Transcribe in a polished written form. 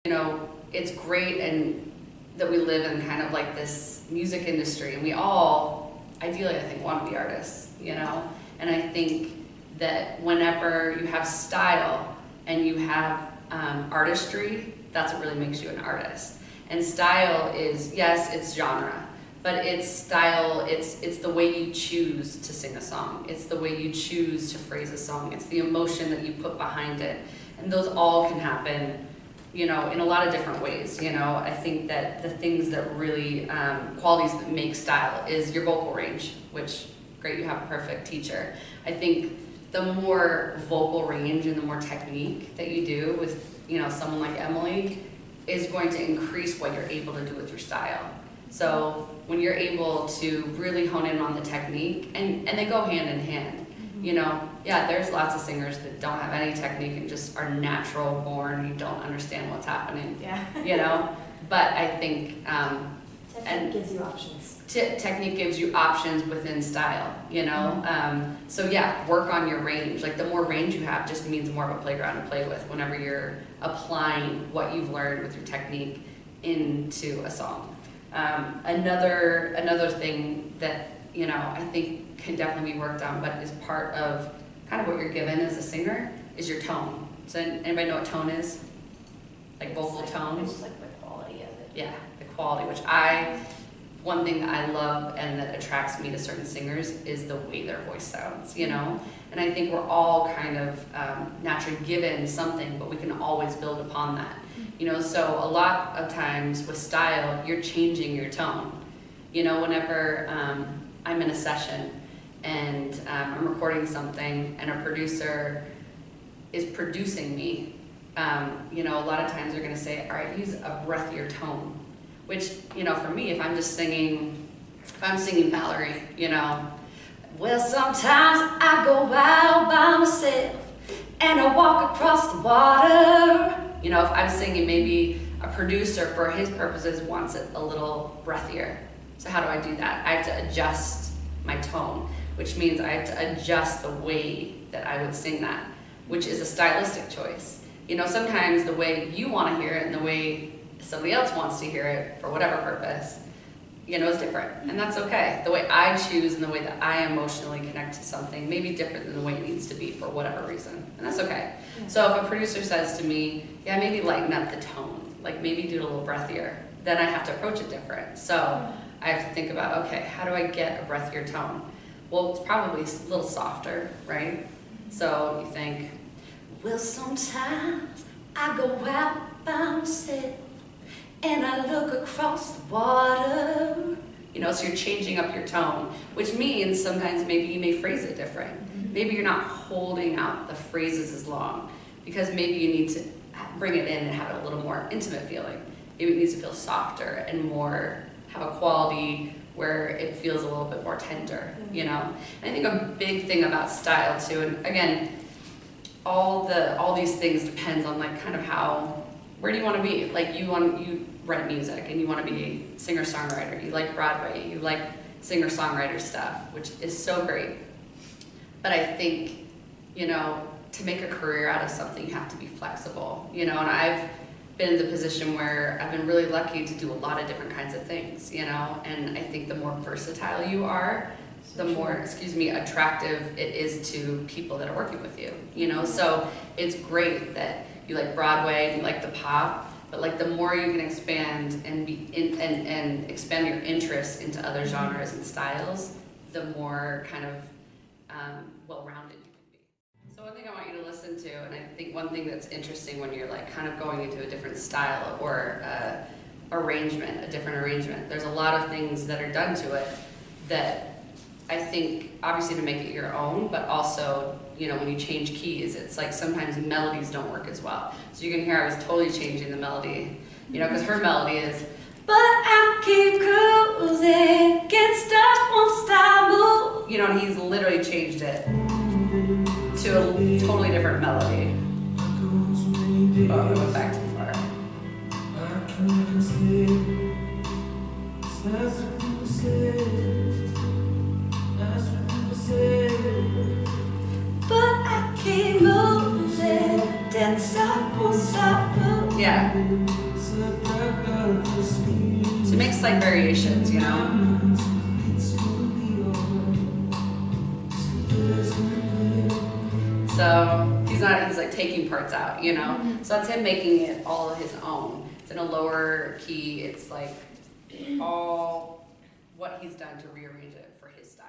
You know, it's great and that we live in kind of like this music industry, and we all, ideally, I think, want to be artists, you know? And I think that whenever you have style and you have artistry, that's what really makes you an artist. And style is, yes, it's genre, but it's style, it's the way you choose to sing a song. It's the way you choose to phrase a song. It's the emotion that you put behind it. And those all can happen, you know, in a lot of different ways, you know. I think that the things that really, qualities that make style is your vocal range, which, great, you have a perfect teacher. I think the more vocal range and the more technique that you do with, you know, someone like Emily is going to increase what you're able to do with your style. So when you're able to really hone in on the technique, and they go hand in hand, you know, yeah, there's lots of singers that don't have any technique and just are natural born, you don't understand what's happening, yeah. You know, but I think, technique gives you options. Technique gives you options within style, you know? So yeah, work on your range. Like the more range you have just means more of a playground to play with whenever you're applying what you've learned with your technique into a song. Another thing that, you know, I think can definitely be worked on, but is part of kind of what you're given as a singer, is your tone. So anybody know what tone is? Like vocal tone? It's just like the quality of it. Yeah, the quality, which one thing that I love and that attracts me to certain singers is the way their voice sounds, you know? And I think we're all kind of naturally given something, but we can always build upon that. You know, so a lot of times with style, you're changing your tone. You know, whenever I'm in a session and I'm recording something and a producer is producing me, you know, a lot of times they're gonna say, all right, use a breathier tone. Which, you know, for me, if I'm singing Valerie, you know, well, sometimes I go out by myself and I walk across the water. You know, if I'm singing, maybe a producer, for his purposes, wants it a little breathier. So how do I do that? I have to adjust my tone, which means I have to adjust the way that I would sing that, which is a stylistic choice. You know, sometimes the way you want to hear it and the way somebody else wants to hear it for whatever purpose, you know, is different, and that's okay. The way I choose and the way that I emotionally connect to something may be different than the way it needs to be for whatever reason, and that's okay. Yeah. So if a producer says to me, yeah, maybe lighten up the tone, like maybe do it a little breathier, then I have to approach it different. So I have to think about, okay, how do I get a breathier tone? Well, it's probably a little softer, right? So you think, well, sometimes I go out by myself and I look across the water. You know, so you're changing up your tone, which means sometimes maybe you may phrase it different. Maybe you're not holding out the phrases as long because maybe you need to bring it in and have it a little more intimate feeling. Maybe it needs to feel softer and more, have a quality where it feels a little bit more tender, you know? And I think a big thing about style too, and again, all these things depends on like kind of where do you want to be? Like you write music and you want to be a singer-songwriter, you like Broadway, you like singer-songwriter stuff, which is so great. But I think, you know, to make a career out of something, you have to be flexible, you know, and I've been in the position where I've been really lucky to do a lot of different kinds of things, you know, and I think the more versatile you are, the more, attractive it is to people that are working with you, you know, so it's great that you like Broadway and you like the pop, but like the more you can expand and and expand your interests into other genres and styles, the more kind of well-rounded you can be. So one thing I want you to listen to, and I think one thing that's interesting when you're like kind of going into a different style or a different arrangement, there's a lot of things that are done to it that I think obviously to make it your own, but also, you know, when you change keys, it's like sometimes melodies don't work as well. So you can hear I was totally changing the melody, you know, because her melody is, but I keep cruising, can't stop, won't stop, move. You know, and he's literally changed it to a totally different melody. Oh, I went back too far. But I keep moving, can't stop, won't stop, move. Yeah. So it makes slight variations, you know? So he's like taking parts out, you know? So that's him making it all his own. It's in a lower key. It's like all what he's done to rearrange it for his style.